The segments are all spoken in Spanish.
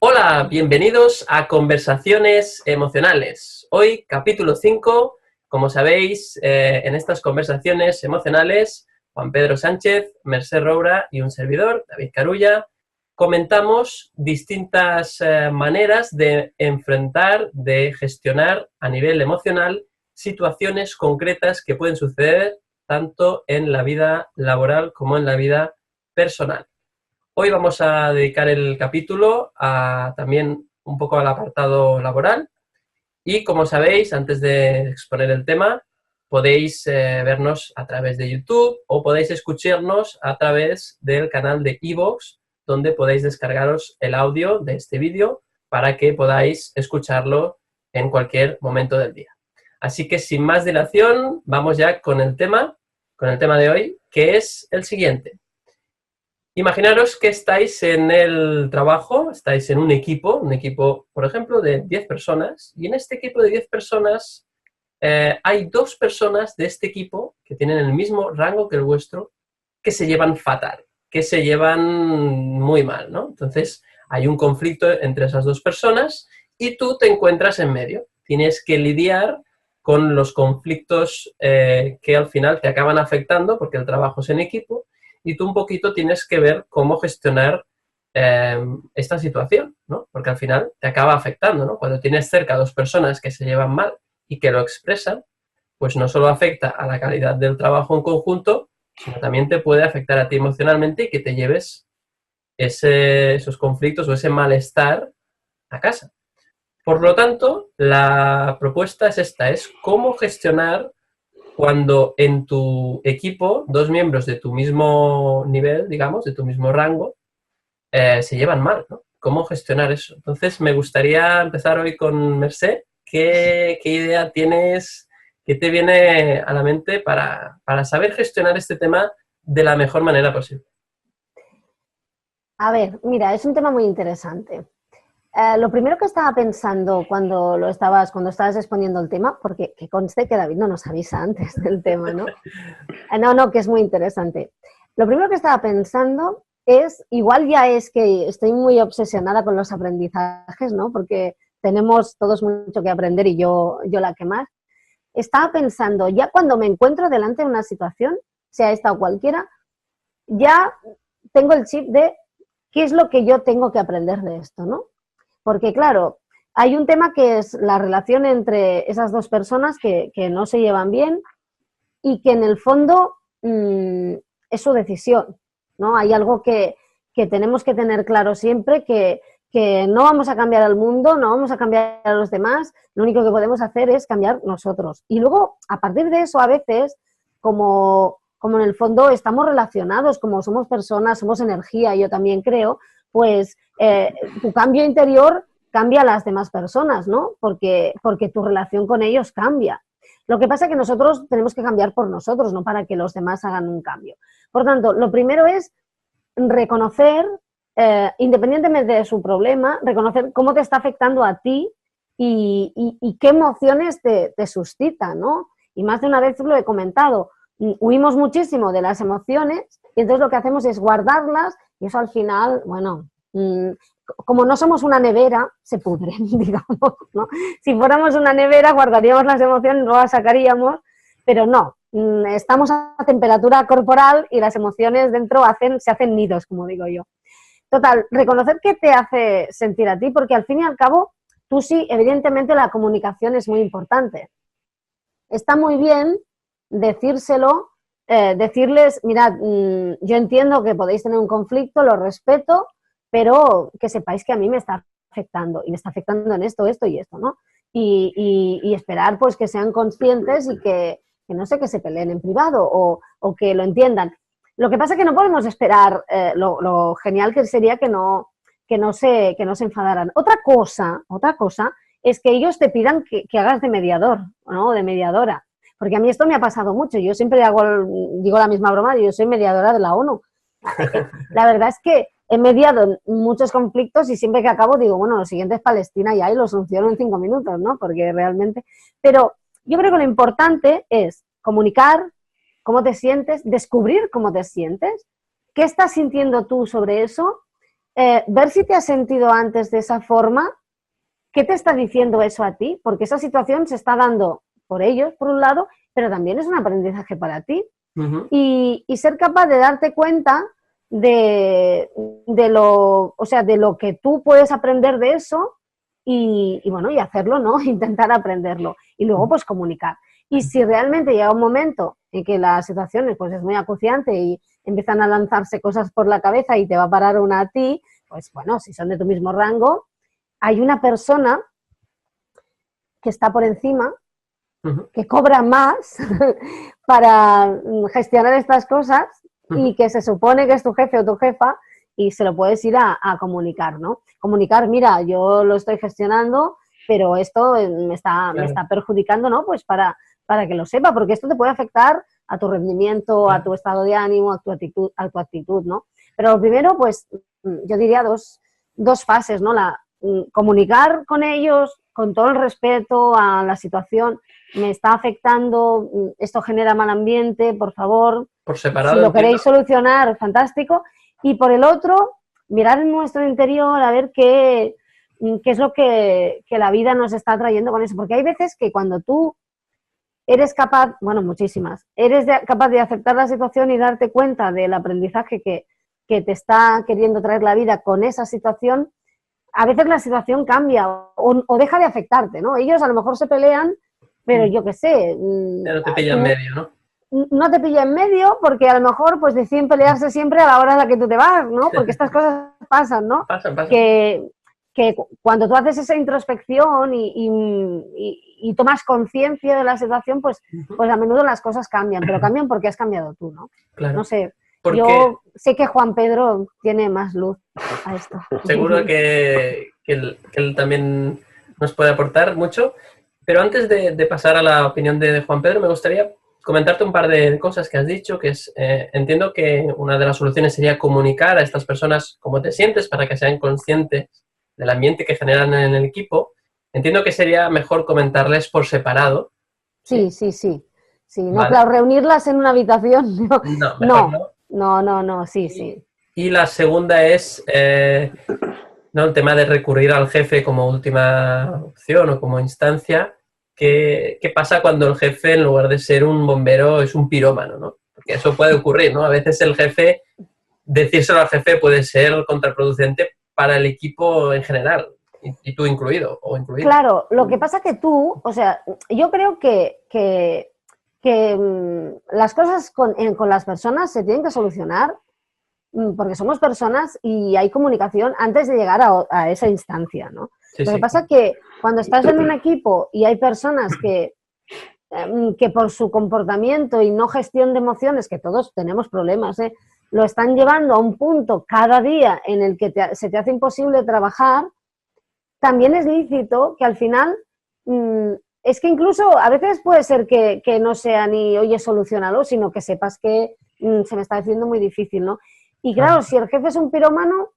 Hola, bienvenidos a Conversaciones Emocionales. Hoy, capítulo 5. Como sabéis, en estas conversaciones emocionales, Juan Pedro Sánchez, Mercè Roura y un servidor, David Carulla, comentamos distintas maneras de enfrentar, de gestionar a nivel emocional situaciones concretas que pueden suceder tanto en la vida laboral como en la vida personal. Hoy vamos a dedicar el capítulo también un poco al apartado laboral y, como sabéis, antes de exponer el tema, podéis vernos a través de YouTube o podéis escucharnos a través del canal de iVoox, donde podéis descargaros el audio de este vídeo para que podáis escucharlo en cualquier momento del día. Así que, sin más dilación, vamos ya con el tema de hoy, que es el siguiente. Imaginaros que estáis en el trabajo, estáis en un equipo, por ejemplo, de 10 personas, y en este equipo de 10 personas hay 2 personas de este equipo que tienen el mismo rango que el vuestro, que se llevan fatal, que se llevan muy mal, ¿no? Entonces, hay un conflicto entre esas 2 personas y tú te encuentras en medio. Tienes que lidiar con los conflictos que al final te acaban afectando, porque el trabajo es en equipo, y tú un poquito tienes que ver cómo gestionar esta situación, ¿no? Porque al final te acaba afectando, ¿no? Cuando tienes cerca a 2 personas que se llevan mal y que lo expresan, pues no solo afecta a la calidad del trabajo en conjunto, sino también te puede afectar a ti emocionalmente y que te lleves esos conflictos o ese malestar a casa. Por lo tanto, la propuesta es esta, es cómo gestionar cuando en tu equipo 2 miembros de tu mismo nivel, digamos, de tu mismo rango, se llevan mal, ¿no? ¿Cómo gestionar eso? Entonces, me gustaría empezar hoy con Mercè. ¿Qué idea tienes, qué te viene a la mente para saber gestionar este tema de la mejor manera posible? A ver, mira, es un tema muy interesante. Lo primero que estaba pensando cuando estabas exponiendo el tema, porque que conste que David no nos avisa antes del tema, ¿no? No, que es muy interesante. Lo primero que estaba pensando es, igual ya es que estoy muy obsesionada con los aprendizajes, ¿no? Porque tenemos todos mucho que aprender y yo la que más. Estaba pensando, ya cuando me encuentro delante de una situación, sea esta o cualquiera, ya tengo el chip de qué es lo que yo tengo que aprender de esto, ¿no? Porque, claro, hay un tema que es la relación entre esas 2 personas que no se llevan bien y que en el fondo es su decisión, ¿no? Hay algo que tenemos que tener claro siempre, que no vamos a cambiar al mundo, no vamos a cambiar a los demás, lo único que podemos hacer es cambiar nosotros. Y luego, a partir de eso, a veces, como en el fondo estamos relacionados, como somos personas, somos energía, yo también creo, pues tu cambio interior cambia a las demás personas, ¿no? Porque tu relación con ellos cambia. Lo que pasa es que nosotros tenemos que cambiar por nosotros, no para que los demás hagan un cambio. Por tanto, lo primero es reconocer, independientemente de su problema, reconocer cómo te está afectando a ti y qué emociones te suscitan, ¿no? Y más de una vez lo he comentado, huimos muchísimo de las emociones y entonces lo que hacemos es guardarlas y eso al final, bueno, como no somos una nevera, se pudren, digamos, ¿no? Si fuéramos una nevera, guardaríamos las emociones, no las sacaríamos, pero no, estamos a temperatura corporal y las emociones dentro se hacen nidos, como digo yo. Total, reconocer qué te hace sentir a ti, porque al fin y al cabo, tú sí, evidentemente la comunicación es muy importante. Está muy bien decírselo, decirles, mirad, yo entiendo que podéis tener un conflicto, lo respeto, pero que sepáis que a mí me está afectando, y me está afectando en esto, esto y esto, ¿no? Y esperar pues que sean conscientes y que no sé, que se peleen en privado o que lo entiendan. Lo que pasa es que no podemos esperar, lo genial que sería que no se enfadaran. Otra cosa es que ellos te pidan que hagas de mediador, ¿no? De mediadora. Porque a mí esto me ha pasado mucho. Yo siempre digo la misma broma, yo soy mediadora de la ONU. La verdad es que he mediado muchos conflictos y siempre que acabo digo, bueno, lo siguiente es Palestina y ahí lo soluciono en 5 minutos, ¿no? Porque realmente... Pero yo creo que lo importante es comunicar cómo te sientes, descubrir cómo te sientes, qué estás sintiendo tú sobre eso ver si te has sentido antes de esa forma, qué te está diciendo eso a ti, porque esa situación se está dando por ellos, por un lado, pero también es un aprendizaje para ti. Y ser capaz de darte cuenta de lo que tú puedes aprender de eso y hacerlo, ¿no? Intentar aprenderlo. Y luego, pues, comunicar. Y si realmente llega un momento en que la situación pues, es muy acuciante y empiezan a lanzarse cosas por la cabeza y te va a parar una a ti, pues bueno, si son de tu mismo rango, hay una persona que está por encima, que cobra más para gestionar estas cosas y que se supone que es tu jefe o tu jefa y se lo puedes ir a comunicar, ¿no? Comunicar, mira, yo lo estoy gestionando, pero esto me está perjudicando, ¿no? Pues para que lo sepa, porque esto te puede afectar a tu rendimiento, a tu estado de ánimo, a tu actitud, ¿no? Pero lo primero, pues, yo diría dos fases, ¿no? Comunicar con ellos con todo el respeto a la situación, me está afectando, esto genera mal ambiente, por favor, por separado, si lo queréis solucionar, fantástico. Y por el otro, mirar en nuestro interior a ver qué es lo que la vida nos está trayendo con eso, porque hay veces que cuando tú eres capaz, bueno, muchísimas, capaz de aceptar la situación y darte cuenta del aprendizaje que te está queriendo traer la vida con esa situación, a veces la situación cambia o deja de afectarte, ¿no? Ellos a lo mejor se pelean, pero yo qué sé. Ya no te pilla en medio, ¿no? No te pilla en medio porque a lo mejor pues deciden pelearse siempre a la hora en la que tú te vas, ¿no? Porque estas cosas pasan, ¿no? Pasan. Que cuando tú haces esa introspección y tomas conciencia de la situación, pues a menudo las cosas cambian, pero cambian porque has cambiado tú, ¿no? Claro. No sé. Porque yo sé que Juan Pedro tiene más luz a esto. Seguro que él también nos puede aportar mucho. Pero antes de pasar a la opinión de Juan Pedro, me gustaría comentarte un par de cosas que has dicho, que es, entiendo que una de las soluciones sería comunicar a estas personas cómo te sientes para que sean conscientes del ambiente que generan en el equipo. Entiendo que sería mejor comentarles por separado. Sí. No, vale. Claro, reunirlas en una habitación. No, sí. Y la segunda es el tema de recurrir al jefe como última opción o como instancia. ¿Qué pasa cuando el jefe, en lugar de ser un bombero, es un pirómano, ¿no? Porque eso puede ocurrir, ¿no? A veces el jefe, decírselo al jefe puede ser contraproducente para el equipo en general, y tú incluido o incluido. Claro, lo que pasa que tú, o sea, yo creo que las cosas con las personas se tienen que solucionar porque somos personas y hay comunicación antes de llegar a esa instancia, ¿no? Lo que pasa es que cuando estás en un equipo y hay personas que por su comportamiento y no gestión de emociones, que todos tenemos problemas, lo están llevando a un punto cada día en el que se te hace imposible trabajar, también es lícito que al final, es que incluso a veces puede ser que no sea ni, oye, solucionalo, sino que sepas que se me está haciendo muy difícil, ¿no? Y claro, si el jefe es un pirómano,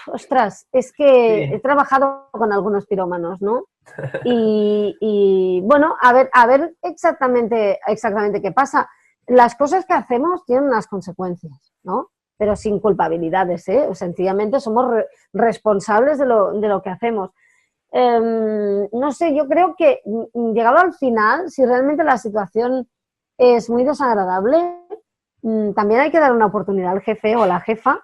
ostras, es que he trabajado con algunos pirómanos, ¿no? Y bueno, a ver exactamente qué pasa. Las cosas que hacemos tienen unas consecuencias, ¿no? Pero sin culpabilidades, ¿eh? O sencillamente somos responsables de lo que hacemos. No sé, yo creo que llegado al final, si realmente la situación es muy desagradable, también hay que dar una oportunidad al jefe o a la jefa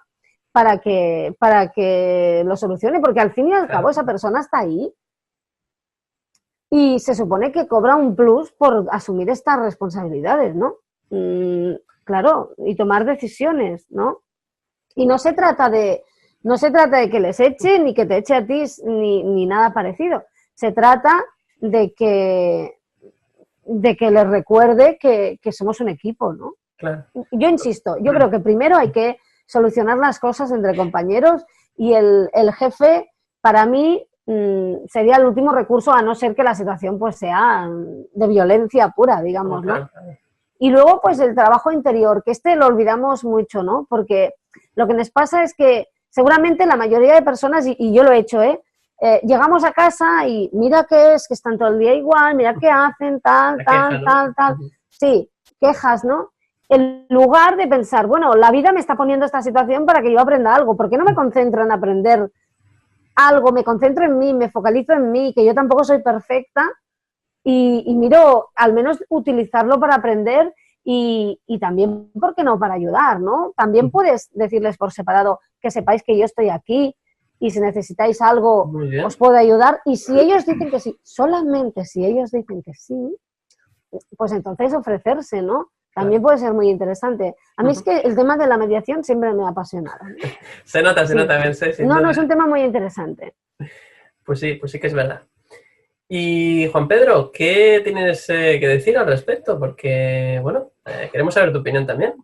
para que lo solucione, porque al fin y al cabo esa persona está ahí y se supone que cobra un plus por asumir estas responsabilidades, ¿no? Claro, y tomar decisiones, ¿no? Y no se trata de que les eche, ni que te eche a ti, ni nada parecido. Se trata de que les recuerde que somos un equipo, ¿no? Claro. Yo insisto, yo creo que primero hay que solucionar las cosas entre compañeros y el jefe, para mí, sería el último recurso, a no ser que la situación pues sea de violencia pura, digamos, ¿no? Y luego, pues, el trabajo interior, que lo olvidamos mucho, ¿no? Porque lo que nos pasa es que seguramente la mayoría de personas, y yo lo he hecho, llegamos a casa y mira qué es, que están todo el día igual, mira qué hacen, tal. Sí, quejas, ¿no? en lugar de pensar, bueno, la vida me está poniendo esta situación para que yo aprenda algo. ¿Por qué no me concentro en aprender algo? Me concentro en mí, me focalizo en mí, que yo tampoco soy perfecta y miro al menos utilizarlo para aprender y también, ¿por qué no?, para ayudar, ¿no? También puedes decirles por separado que sepáis que yo estoy aquí y si necesitáis algo os puedo ayudar. Y si ellos dicen que sí, solamente si ellos dicen que sí, pues entonces ofrecerse, ¿no? También puede ser muy interesante. A mí es que el tema de la mediación siempre me ha apasionado. Se nota, Mercé, sin No, duda. no, es un tema muy interesante. Pues sí que es verdad. Y Juan Pedro, ¿qué tienes que decir al respecto? Porque, bueno, queremos saber tu opinión también.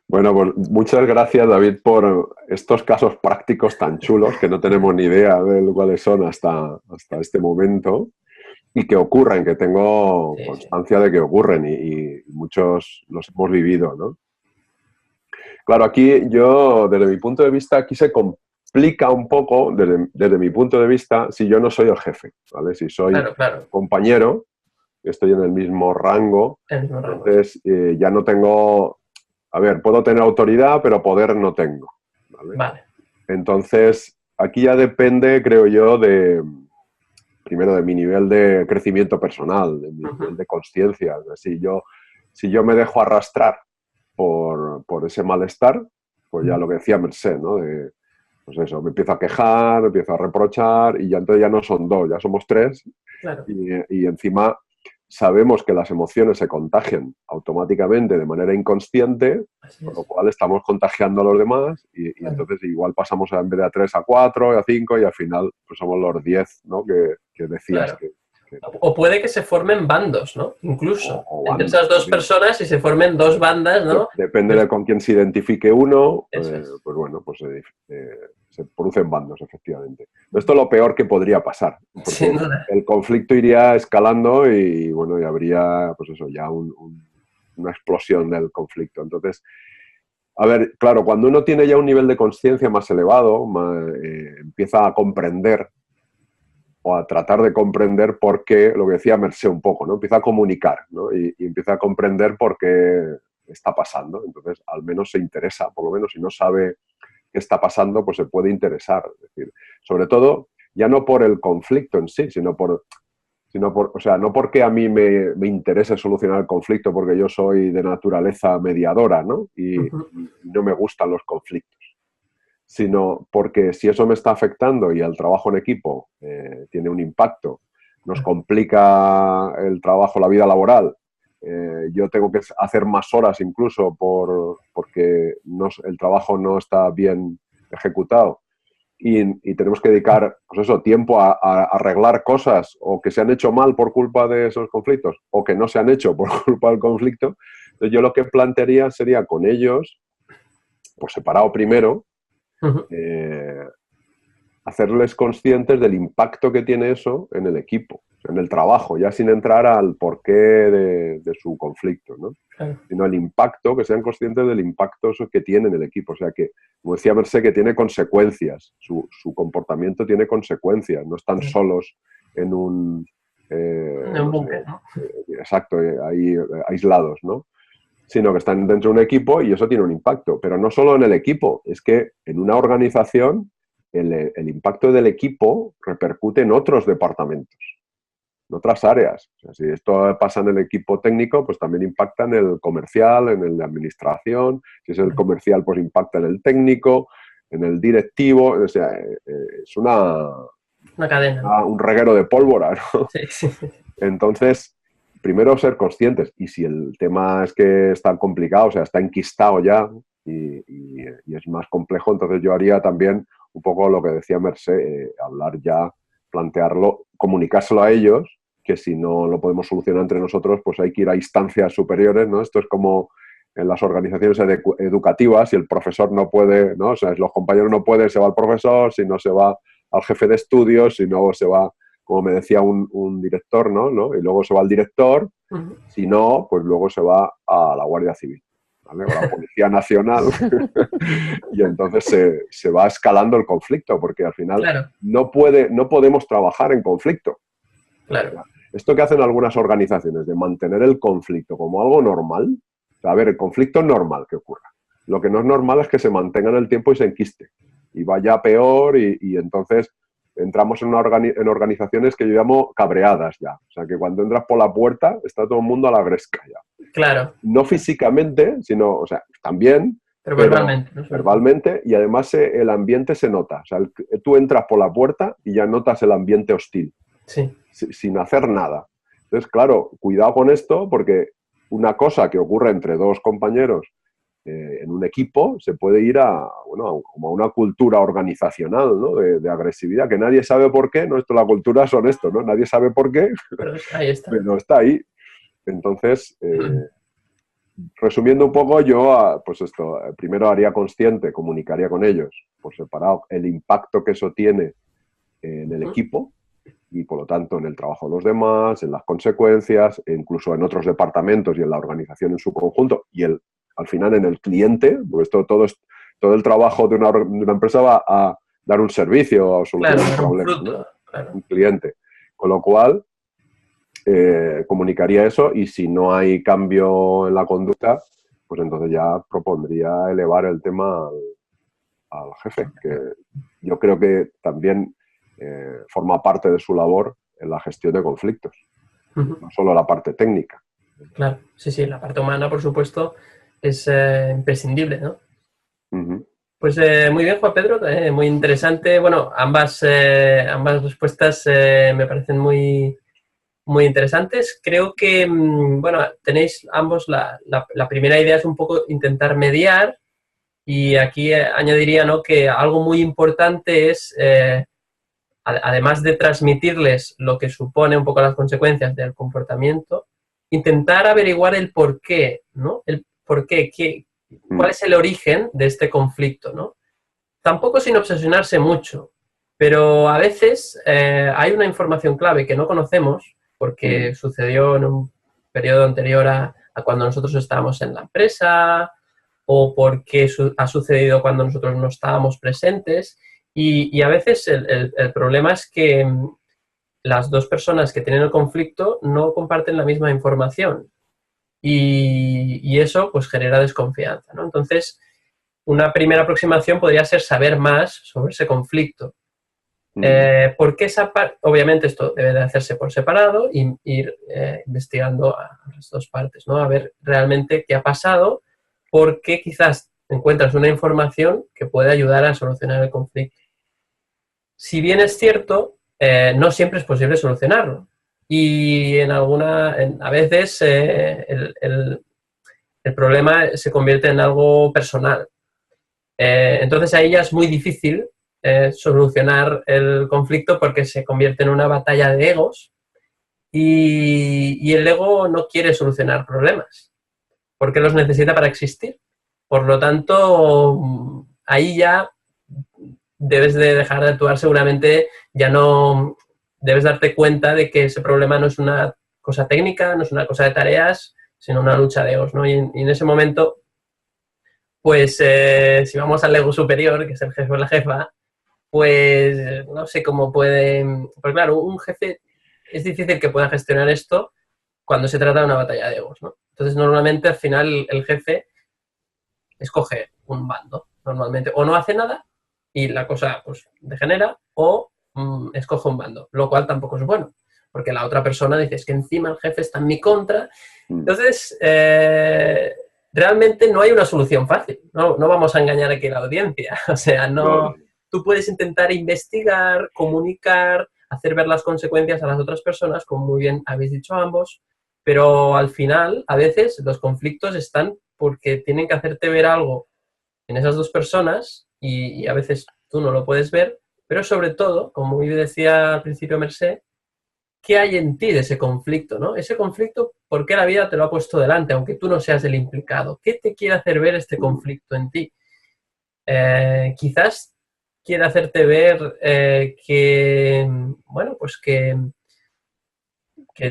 Bueno, pues muchas gracias, David, por estos casos prácticos tan chulos que no tenemos ni idea de cuáles son hasta este momento y que ocurren, que tengo constancia de que ocurren y muchos los hemos vivido, ¿no? Claro, aquí yo, desde mi punto de vista, aquí se complica un poco, desde mi punto de vista, si yo no soy el jefe, ¿vale? Si soy compañero, estoy en el mismo rango, entonces ya no tengo... A ver, puedo tener autoridad, pero poder no tengo, ¿vale? Entonces, aquí ya depende, creo yo, primero de mi nivel de crecimiento personal, de mi nivel de consciencia. Si yo me dejo arrastrar por ese malestar, pues ya lo que decía Mercé, ¿no? Pues eso, me empiezo a quejar, me empiezo a reprochar y ya entonces ya no son dos, ya somos tres. Claro. Y encima sabemos que las emociones se contagian automáticamente de manera inconsciente, por lo cual estamos contagiando a los demás y entonces igual pasamos en vez de a 3 a 4, a 5 y al final pues somos los 10, ¿no? que decías. Claro. O puede que se formen bandos, ¿no? Incluso. Entre esas dos personas y se formen dos bandas, ¿no? Depende de con quién se identifique uno, pues bueno, pues se producen bandos, efectivamente. Esto es lo peor que podría pasar. Porque el conflicto iría escalando y, bueno, y habría, pues eso, ya una explosión del conflicto. Entonces, a ver, claro, cuando uno tiene ya un nivel de conciencia más elevado, empieza a comprender o a tratar de comprender por qué, lo que decía Mercé un poco, ¿no? Empieza a comunicar, ¿no? Y empieza a comprender por qué está pasando. Entonces, al menos se interesa, por lo menos si no sabe qué está pasando, pues se puede interesar. Es decir, sobre todo, ya no por el conflicto en sí, sino por o sea, no porque a mí me interese solucionar el conflicto porque yo soy de naturaleza mediadora, ¿no? Y no me gustan los conflictos, sino porque si eso me está afectando y el trabajo en equipo tiene un impacto, nos complica el trabajo, la vida laboral, yo tengo que hacer más horas incluso porque el trabajo no está bien ejecutado y tenemos que dedicar, pues eso, tiempo a arreglar cosas o que se han hecho mal por culpa de esos conflictos o que no se han hecho por culpa del conflicto. Entonces yo lo que plantearía sería con ellos, por separado primero, hacerles conscientes del impacto que tiene eso en el equipo, en el trabajo, ya sin entrar al porqué de su conflicto, ¿no? Sino el impacto, que sean conscientes del impacto eso que tiene en el equipo. O sea que, como decía Mercé, que tiene consecuencias, su comportamiento tiene consecuencias, no están solos en un... búnker, ¿no? Exacto, ahí aislados, ¿no? Sino que están dentro de un equipo y eso tiene un impacto. Pero no solo en el equipo, es que en una organización el impacto del equipo repercute en otros departamentos, en otras áreas. O sea, si esto pasa en el equipo técnico, pues también impacta en el comercial, en el de administración. Si es el comercial, pues impacta en el técnico, en el directivo. O sea, es una cadena. Un reguero de pólvora, ¿no? Sí. Entonces, primero ser conscientes. Y si el tema es que está complicado, o sea, está enquistado ya y es más complejo, entonces yo haría también un poco lo que decía Mercé, hablar ya, plantearlo, comunicárselo a ellos, que si no lo podemos solucionar entre nosotros, pues hay que ir a instancias superiores, ¿no? Esto es como en las organizaciones educativas, si el profesor no puede, ¿no? O sea, si los compañeros no pueden, se va al profesor, si no se va al jefe de estudios, si no se va, como me decía un director, ¿no? Y luego se va al director, si no, pues luego se va a la Guardia Civil, ¿vale? O a la Policía Nacional. Y entonces se va escalando el conflicto, porque al final no podemos trabajar en conflicto. Claro. Esto que hacen algunas organizaciones de mantener el conflicto como algo normal, A ver, el conflicto es normal que ocurra. Lo que no es normal es que se mantenga en el tiempo y se enquiste. Y vaya peor y entonces entramos en organizaciones que yo llamo cabreadas ya. O sea, que cuando entras por la puerta está todo el mundo a la gresca ya. Claro. No físicamente, sino, o sea, también, pero verbalmente. ¿No? Verbalmente, y además el ambiente se nota. O sea, tú entras por la puerta y ya notas el ambiente hostil. Sí. Sin hacer nada. Entonces, claro, cuidado con esto porque una cosa que ocurre entre dos compañeros en un equipo se puede ir como a una cultura organizacional, ¿no? de agresividad, que nadie sabe por qué, ¿no? La cultura son esto, ¿no? Nadie sabe por qué, pero ahí está. Pero está ahí. Entonces, resumiendo un poco, yo, pues esto, primero haría consciente, comunicaría con ellos por separado el impacto que eso tiene en el equipo y, por lo tanto, en el trabajo de los demás, en las consecuencias, e incluso en otros departamentos y en la organización en su conjunto y al final en el cliente, pues todo el trabajo de una empresa va a dar un servicio, a solucionar un problema, ¿no? Claro. Un cliente. Con lo cual, comunicaría eso y si no hay cambio en la conducta, pues entonces ya propondría elevar el tema al jefe, que yo creo que también forma parte de su labor en la gestión de conflictos, no solo la parte técnica. Claro, sí, la parte humana, por supuesto, es imprescindible, ¿no? Pues muy bien, Juan Pedro, muy interesante. Bueno, ambas respuestas me parecen muy interesantes. Creo que, bueno, tenéis ambos la primera idea es un poco intentar mediar y aquí añadiría, ¿no?, que algo muy importante es, además de transmitirles lo que supone un poco las consecuencias del comportamiento, intentar averiguar el por qué, ¿no? El por qué, cuál es el origen de este conflicto, ¿no? Tampoco sin obsesionarse mucho, pero a veces hay una información clave que no conocemos porque sucedió en un periodo anterior a cuando nosotros estábamos en la empresa o porque ha sucedido cuando nosotros no estábamos presentes y a veces el problema es que las dos personas que tienen el conflicto no comparten la misma información y eso pues genera desconfianza, ¿no? Entonces, una primera aproximación podría ser saber más sobre ese conflicto. Porque obviamente esto debe de hacerse por separado y ir investigando a las dos partes, ¿no? A ver realmente qué ha pasado, porque quizás encuentras una información que puede ayudar a solucionar el conflicto. Si bien es cierto, no siempre es posible solucionarlo. Y a veces el problema se convierte en algo personal. Entonces ahí ya es muy difícil solucionar el conflicto porque se convierte en una batalla de egos y el ego no quiere solucionar problemas porque los necesita para existir. Por lo tanto, ahí ya debes de dejar de actuar seguramente, ya no debes darte cuenta de que ese problema no es una cosa técnica, no es una cosa de tareas, sino una lucha de egos, ¿no? Y en ese momento, pues si vamos al ego superior, que es el jefe o la jefa, pues no sé cómo puede... Pues claro, un jefe es difícil que pueda gestionar esto cuando se trata de una batalla de egos, ¿no? Entonces, normalmente, al final, el jefe escoge un bando, normalmente. O no hace nada y la cosa, pues, degenera, o escoge un bando, lo cual tampoco es bueno, porque la otra persona dice, es que encima el jefe está en mi contra. Entonces, realmente no hay una solución fácil. No vamos a engañar aquí a la audiencia. O sea, no... Tú puedes intentar investigar, comunicar, hacer ver las consecuencias a las otras personas, como muy bien habéis dicho ambos, pero al final, a veces, los conflictos están porque tienen que hacerte ver algo en esas dos personas y a veces tú no lo puedes ver, pero sobre todo, como muy bien decía al principio Mercé, ¿qué hay en ti de ese conflicto, ¿no? Ese conflicto, ¿por qué la vida te lo ha puesto delante, aunque tú no seas el implicado? ¿Qué te quiere hacer ver este conflicto en ti? Quizás quiere hacerte ver que, bueno, pues que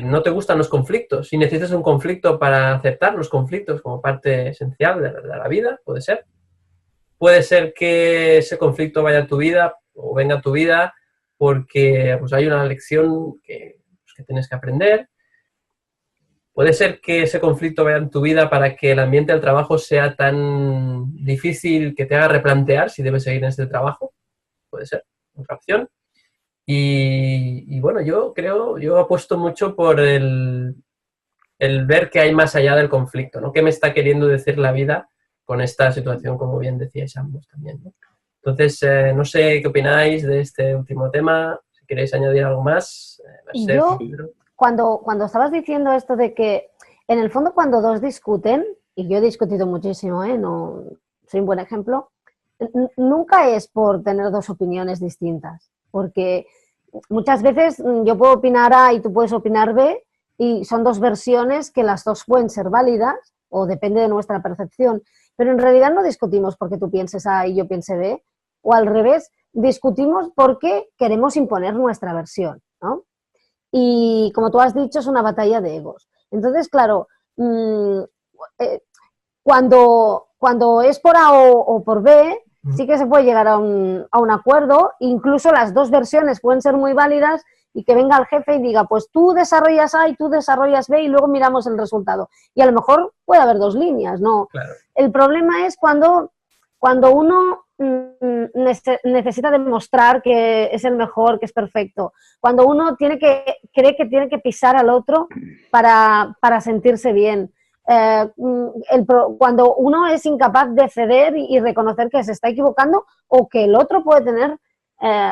no te gustan los conflictos y necesitas un conflicto para aceptar los conflictos como parte esencial de la vida, puede ser. Puede ser que ese conflicto vaya a tu vida o venga a tu vida porque pues, hay una lección que tienes que aprender. ¿Puede ser que ese conflicto vaya en tu vida para que el ambiente del trabajo sea tan difícil que te haga replantear si debes seguir en este trabajo? Puede ser, otra opción. Y bueno, yo apuesto mucho por el ver que hay más allá del conflicto, ¿no? ¿Qué me está queriendo decir la vida con esta situación, como bien decíais ambos también, ¿no? Entonces, no sé qué opináis de este último tema, si queréis añadir algo más. Yo, cuando estabas diciendo esto de que, en el fondo, cuando dos discuten, y yo he discutido muchísimo, no soy un buen ejemplo, nunca es por tener dos opiniones distintas, porque muchas veces yo puedo opinar A y tú puedes opinar B, y son dos versiones que las dos pueden ser válidas, o depende de nuestra percepción, pero en realidad no discutimos porque tú pienses A y yo piense B, o al revés, discutimos porque queremos imponer nuestra versión, ¿no? Y como tú has dicho, es una batalla de egos. Entonces, claro, cuando es por A o por B, sí que se puede llegar a un acuerdo, incluso las dos versiones pueden ser muy válidas, y que venga el jefe y diga, pues tú desarrollas A y tú desarrollas B y luego miramos el resultado. Y a lo mejor puede haber dos líneas, ¿no? Claro. El problema es cuando uno necesita demostrar que es el mejor, que es perfecto. Cuando uno cree que tiene que pisar al otro para sentirse bien. Cuando uno es incapaz de ceder y reconocer que se está equivocando o que el otro puede tener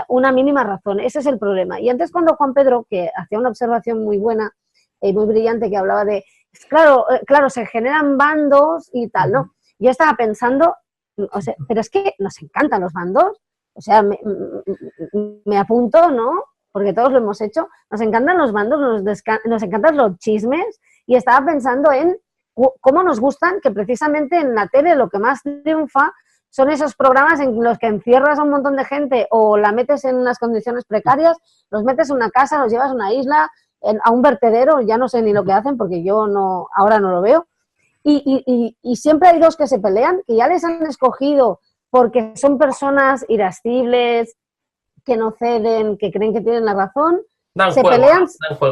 una mínima razón. Ese es el problema. Y antes, cuando Juan Pedro, que hacía una observación muy buena y muy brillante, que hablaba de, claro, se generan bandos y tal, ¿no? Yo estaba pensando, o sea, pero es que nos encantan los bandos, o sea, me apunto, ¿no? Porque todos lo hemos hecho, nos encantan los bandos, nos encantan los chismes, y estaba pensando en cómo nos gustan, que precisamente en la tele lo que más triunfa son esos programas en los que encierras a un montón de gente o la metes en unas condiciones precarias, los metes en una casa, los llevas a una isla, a un vertedero, ya no sé ni lo que hacen porque yo ahora no lo veo. Y siempre hay dos que se pelean, que ya les han escogido porque son personas irascibles, que no ceden, que creen que tienen la razón. Pelean,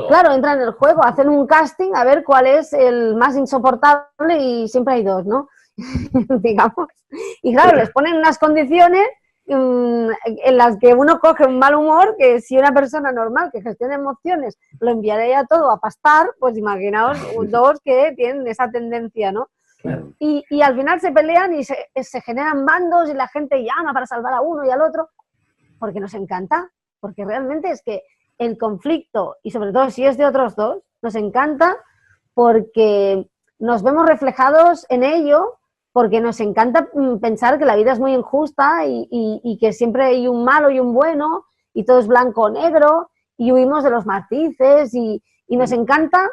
claro, entran en el juego, hacen un casting a ver cuál es el más insoportable, y siempre hay dos, ¿no? Digamos. Y claro, les ponen unas condiciones en las que uno coge un mal humor, que si una persona normal que gestiona emociones lo enviaría todo a pastar, pues imaginaos dos que tienen esa tendencia, ¿no? Claro. Y al final se pelean y se generan bandos y la gente llama para salvar a uno y al otro, porque nos encanta, porque realmente es que el conflicto, y sobre todo si es de otros dos, nos encanta porque nos vemos reflejados en ello, porque nos encanta pensar que la vida es muy injusta y que siempre hay un malo y un bueno, y todo es blanco o negro, y huimos de los matices, y nos encanta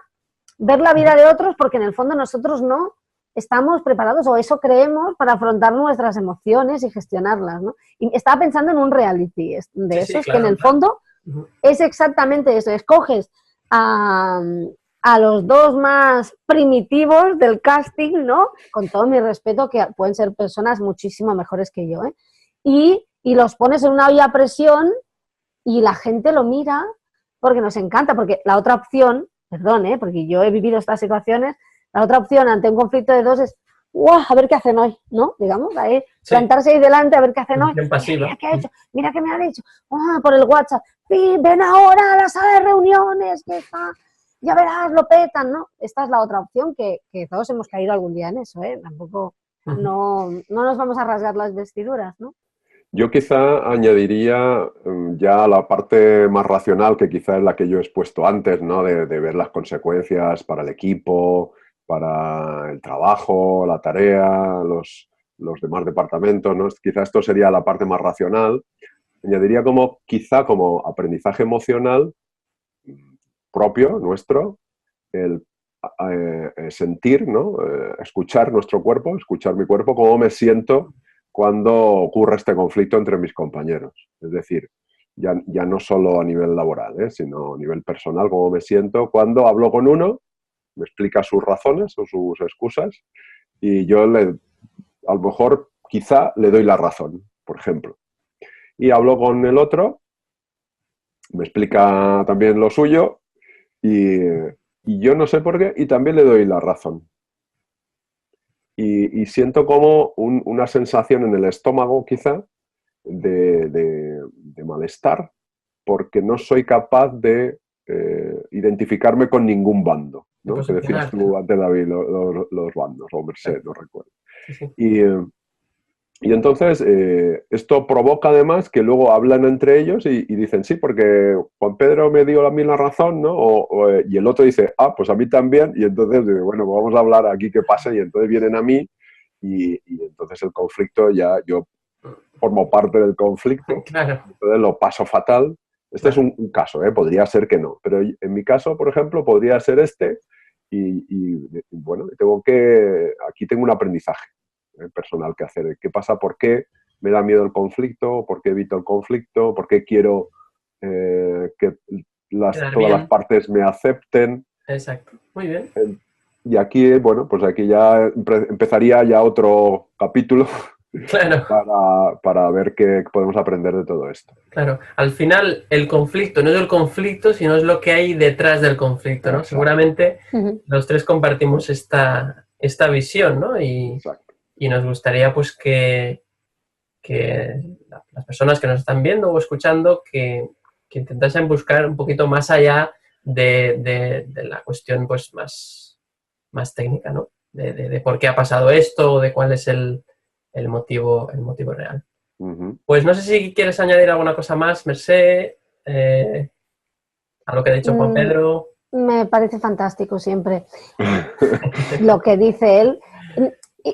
ver la vida de otros porque en el fondo nosotros no estamos preparados, o eso creemos, para afrontar nuestras emociones y gestionarlas, ¿no? Y estaba pensando en un reality de esos, claro, que en el fondo es exactamente eso, escoges a los dos más primitivos del casting, ¿no? Con todo mi respeto, que pueden ser personas muchísimo mejores que yo, ¿eh? Y los pones en una olla a presión y la gente lo mira porque nos encanta, porque la otra opción, perdón, porque yo he vivido estas situaciones, la otra opción ante un conflicto de dos es, ¡guau! A ver qué hacen hoy, ¿no? Digamos, ahí, plantarse ahí delante a ver qué hacen hoy. Mira qué ha hecho, mira qué me ha dicho. Por el WhatsApp, sí, ven ahora a la sala de reuniones, que está, ya verás, lo petan, ¿no? Esta es la otra opción, que todos hemos caído algún día en eso, Tampoco, no nos vamos a rasgar las vestiduras, ¿no? Yo quizá añadiría ya la parte más racional, que quizá es la que yo he expuesto antes, ¿no? De ver las consecuencias para el equipo, para el trabajo, la tarea, los demás departamentos, ¿no? Quizá esto sería la parte más racional. Añadiría quizá como aprendizaje emocional propio, nuestro, el sentir, ¿no? Escuchar nuestro cuerpo, escuchar mi cuerpo, cómo me siento cuando ocurre este conflicto entre mis compañeros. Es decir, ya no solo a nivel laboral, sino a nivel personal, cómo me siento cuando hablo con uno, me explica sus razones o sus excusas, y yo a lo mejor quizá le doy la razón, por ejemplo. Y hablo con el otro, me explica también lo suyo, y y yo no sé por qué, y también le doy la razón. Y siento como una sensación en el estómago, quizá, de malestar, porque no soy capaz de identificarme con ningún bando, ¿no? Que decías tú antes, David, los bandos, o Merced, no recuerdo. Sí, sí. Y entonces esto provoca además que luego hablan entre ellos y dicen, sí, porque Juan Pedro me dio a mí la razón, ¿no? Y el otro dice, ah, pues a mí también, y entonces digo, bueno, pues vamos a hablar aquí qué pasa, y entonces vienen a mí y entonces el conflicto ya, yo formo parte del conflicto, Claro. Entonces lo paso fatal. Este es un caso, podría ser que no, pero en mi caso, por ejemplo, podría ser este y bueno, aquí tengo un aprendizaje personal que hacer. ¿Qué pasa? ¿Por qué me da miedo el conflicto? ¿Por qué evito el conflicto? ¿Por qué quiero que todas las partes me acepten? Exacto, muy bien. Y aquí, bueno, pues aquí ya empezaría ya otro capítulo. Claro. Para ver qué podemos aprender de todo esto. Claro, al final el conflicto no es el conflicto, sino es lo que hay detrás del conflicto, ¿no? Exacto. Seguramente los tres compartimos esta visión, ¿no? Y nos gustaría pues que las personas que nos están viendo o escuchando que intentasen buscar un poquito más allá de la cuestión pues más técnica, ¿no? De por qué ha pasado esto o de cuál es el motivo real. Pues no sé si quieres añadir alguna cosa más, Mercé, a lo que ha dicho Juan Pedro. Me parece fantástico siempre lo que dice él.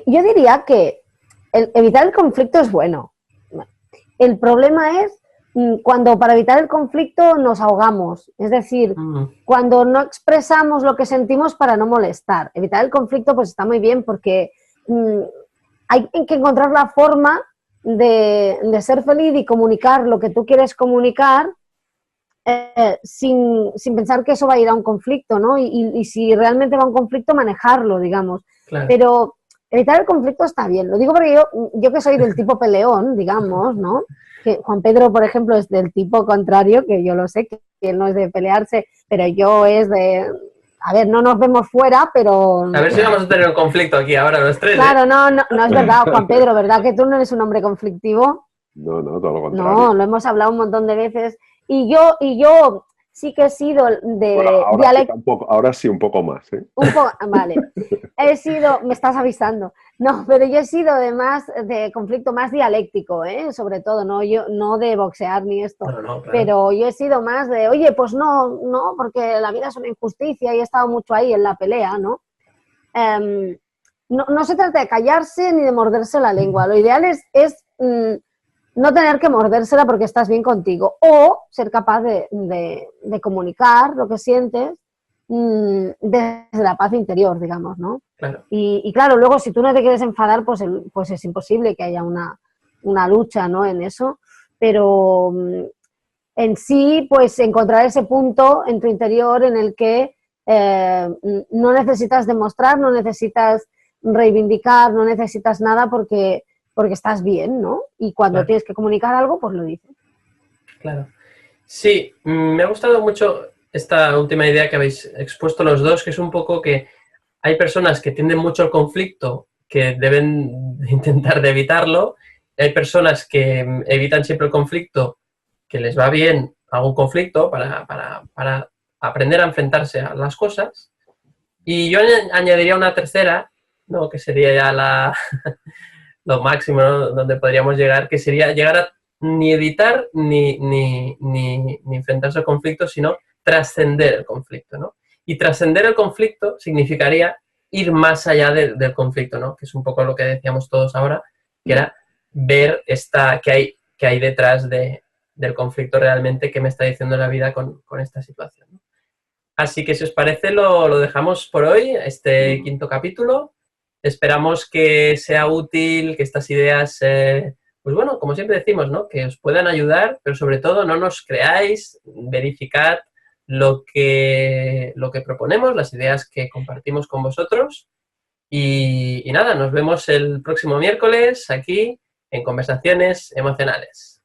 Yo diría que evitar el conflicto es bueno. El problema es cuando para evitar el conflicto nos ahogamos, es decir, cuando no expresamos lo que sentimos para no molestar. Evitar el conflicto pues está muy bien porque hay que encontrar la forma de ser feliz y comunicar lo que tú quieres comunicar sin pensar que eso va a ir a un conflicto, ¿no? Y si realmente va a un conflicto, manejarlo, digamos. Claro. Pero evitar el conflicto está bien. Lo digo porque yo que soy del tipo peleón, digamos, ¿no? Que Juan Pedro, por ejemplo, es del tipo contrario, que yo lo sé, que él no es de pelearse, pero yo es de... A ver, no nos vemos fuera, pero... A ver si vamos a tener un conflicto aquí ahora los tres. Claro, no es verdad, Juan Pedro, ¿verdad que tú no eres un hombre conflictivo? No, todo lo contrario. No, lo hemos hablado un montón de veces. Y yo sí que he sido de bueno, dialecto. Ahora sí, un poco más, ¿eh? Vale. He sido, me estás avisando. No, pero yo he sido de conflicto más dialéctico, ¿eh? Sobre todo, no de boxear ni esto. No, claro. Pero yo he sido más de, oye, pues no, porque la vida es una injusticia y he estado mucho ahí en la pelea, ¿no? No se trata de callarse ni de morderse la lengua. Lo ideal es no tener que mordérsela porque estás bien contigo, o ser capaz de comunicar lo que sientes desde la paz interior, digamos, ¿no? Claro. Y claro, luego si tú no te quieres enfadar, pues es imposible que haya una lucha, ¿no? En eso, pero en sí, pues encontrar ese punto en tu interior en el que no necesitas demostrar, no necesitas reivindicar, no necesitas nada porque estás bien, ¿no? Y cuando tienes que comunicar algo, pues lo dices. Claro. Sí, me ha gustado mucho esta última idea que habéis expuesto los dos, que es un poco que hay personas que tienden mucho al conflicto, que deben intentar de evitarlo, y hay personas que evitan siempre el conflicto, que les va bien algún conflicto para aprender a enfrentarse a las cosas. Y yo añadiría una tercera, ¿no? Que sería ya lo máximo, ¿no? Donde podríamos llegar, que sería llegar a ni evitar ni enfrentarse al conflicto, sino trascender el conflicto, ¿no? Y trascender el conflicto significaría ir más allá del conflicto, ¿no? Que es un poco lo que decíamos todos ahora, que era ver qué hay detrás del conflicto realmente, que me está diciendo la vida con esta situación, ¿no? Así que si os parece lo dejamos por hoy, este quinto capítulo. Esperamos que sea útil, que estas ideas, pues bueno, como siempre decimos, ¿no? Que os puedan ayudar, pero sobre todo no nos creáis, verificad lo que proponemos, las ideas que compartimos con vosotros. Y nada, nos vemos el próximo miércoles aquí en Conversaciones Emocionales.